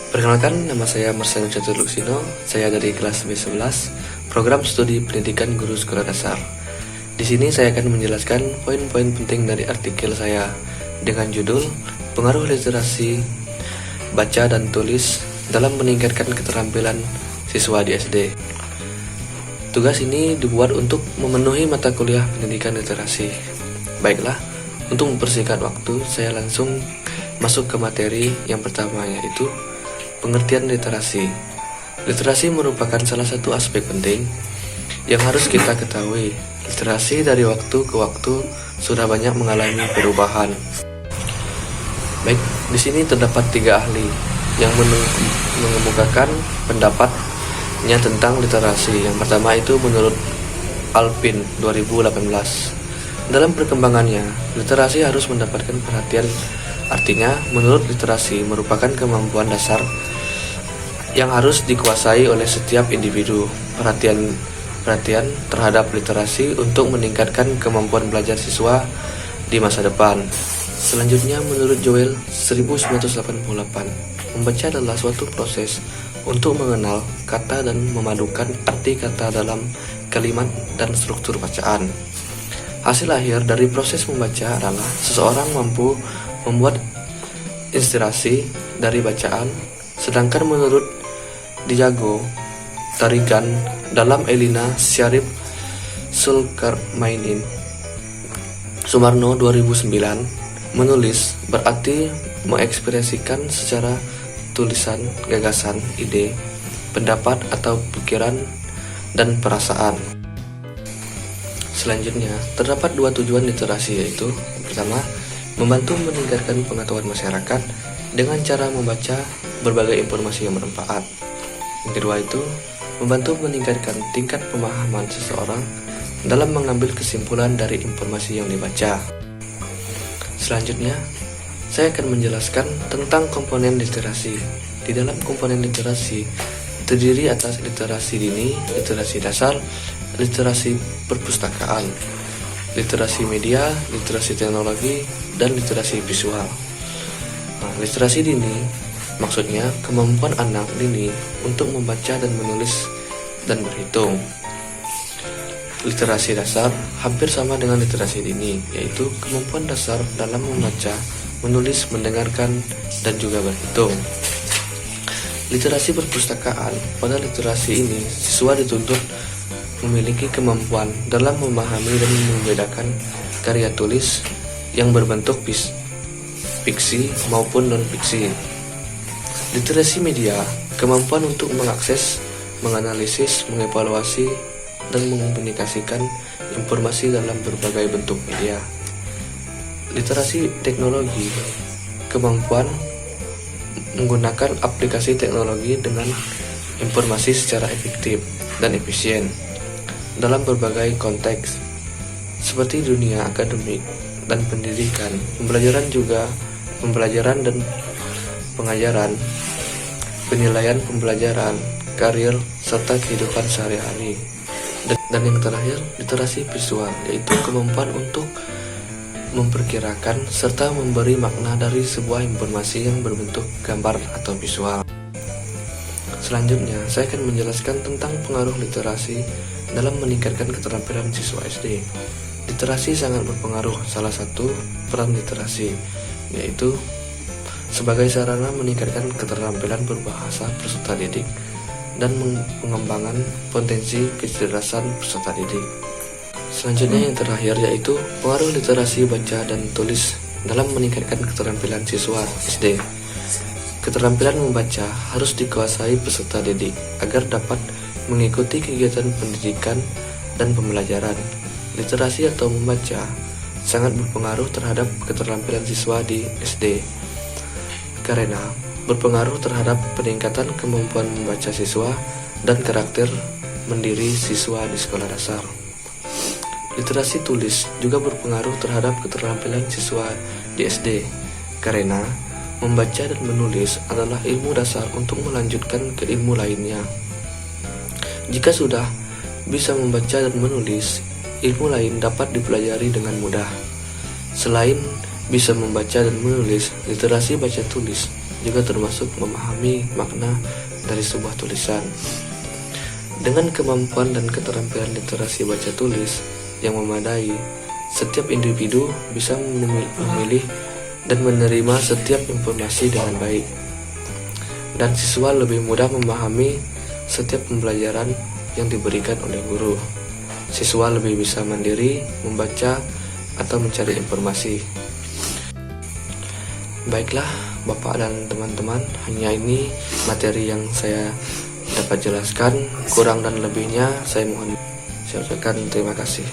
Perkenalkan, nama saya Marcelino Catur Luxino. Saya dari kelas B11, program studi pendidikan guru sekolah dasar. Di sini saya akan menjelaskan poin-poin penting dari artikel saya dengan judul Pengaruh Literasi Baca dan Tulis dalam meningkatkan keterampilan siswa di SD. Tugas ini dibuat untuk memenuhi mata kuliah pendidikan literasi. Baiklah, untuk mempersingkat waktu, saya langsung masuk ke materi yang pertama, yaitu pengertian literasi. Literasi merupakan salah satu aspek penting yang harus kita ketahui. Literasi dari waktu ke waktu sudah banyak mengalami perubahan. Baik, di sini terdapat 3 ahli yang mengemukakan pendapatnya tentang literasi. Yang pertama itu menurut Alpin 2018. Dalam perkembangannya, literasi harus mendapatkan perhatian. Artinya, menurut literasi merupakan kemampuan dasar yang harus dikuasai oleh setiap individu. Perhatian terhadap literasi untuk meningkatkan kemampuan belajar siswa di masa depan. Selanjutnya, menurut Joel 1988, membaca adalah suatu proses untuk mengenal kata dan memadukan arti kata dalam kalimat dan struktur bacaan. Hasil akhir dari proses membaca adalah seseorang mampu membuat inspirasi dari bacaan. Sedangkan menurut Diago Tarigan dalam Elina Syarif Sulkarmainin Sumarno 2009, menulis berarti mengekspresikan secara tulisan gagasan, ide, pendapat atau pikiran dan perasaan. Selanjutnya, terdapat 2 tujuan literasi, yaitu pertama, membantu meningkatkan pengetahuan masyarakat dengan cara membaca berbagai informasi yang bermanfaat. Yang kedua itu, membantu meningkatkan tingkat pemahaman seseorang dalam mengambil kesimpulan dari informasi yang dibaca. Selanjutnya, saya akan menjelaskan tentang komponen literasi. Di dalam komponen literasi, terdiri atas literasi dini, literasi dasar, literasi perpustakaan, literasi media, literasi teknologi, dan literasi visual. Literasi dini maksudnya kemampuan anak dini untuk membaca dan menulis dan berhitung. Literasi dasar hampir sama dengan literasi dini, yaitu kemampuan dasar dalam membaca, menulis, mendengarkan, dan juga berhitung. Literasi perpustakaan, pada literasi ini siswa dituntut memiliki kemampuan dalam memahami dan membedakan karya tulis yang berbentuk fiksi maupun non-fiksi. Literasi media, kemampuan untuk mengakses, menganalisis, mengevaluasi, dan mengkomunikasikan informasi dalam berbagai bentuk media. Literasi teknologi, kemampuan menggunakan aplikasi teknologi dengan informasi secara efektif dan efisien dalam berbagai konteks, seperti dunia akademik dan pendidikan, pembelajaran dan pengajaran, penilaian pembelajaran, karir, serta kehidupan sehari-hari. Dan yang terakhir, literasi visual, yaitu kemampuan untuk memperkirakan serta memberi makna dari sebuah informasi yang berbentuk gambar atau visual. Selanjutnya, saya akan menjelaskan tentang pengaruh literasi dalam meningkatkan keterampilan siswa SD. Literasi sangat berpengaruh. Salah satu peran literasi yaitu sebagai sarana meningkatkan keterampilan berbahasa peserta didik dan pengembangan potensi kecerdasan peserta didik. Selanjutnya yang terakhir yaitu pengaruh literasi baca dan tulis dalam meningkatkan keterampilan siswa SD. Keterampilan membaca harus dikuasai peserta didik agar dapat mengikuti kegiatan pendidikan dan pembelajaran. Literasi atau membaca sangat berpengaruh terhadap keterampilan siswa di SD karena berpengaruh terhadap peningkatan kemampuan membaca siswa dan karakter mandiri siswa di sekolah dasar. Literasi tulis juga berpengaruh terhadap keterampilan siswa di SD karena membaca dan menulis adalah ilmu dasar untuk melanjutkan ke ilmu lainnya. Jika sudah bisa membaca dan menulis, ilmu lain dapat dipelajari dengan mudah. Selain bisa membaca dan menulis, literasi baca tulis juga termasuk memahami makna dari sebuah tulisan. Dengan kemampuan dan keterampilan literasi baca tulis yang memadai, setiap individu bisa memilih dan menerima setiap informasi dengan baik. Dan siswa lebih mudah memahami setiap pembelajaran yang diberikan oleh guru. Siswa lebih bisa mandiri membaca atau mencari informasi. Baiklah, Bapak dan teman-teman, hanya ini materi yang saya dapat jelaskan. Kurang dan lebihnya saya mohon. Saya ucapkan terima kasih.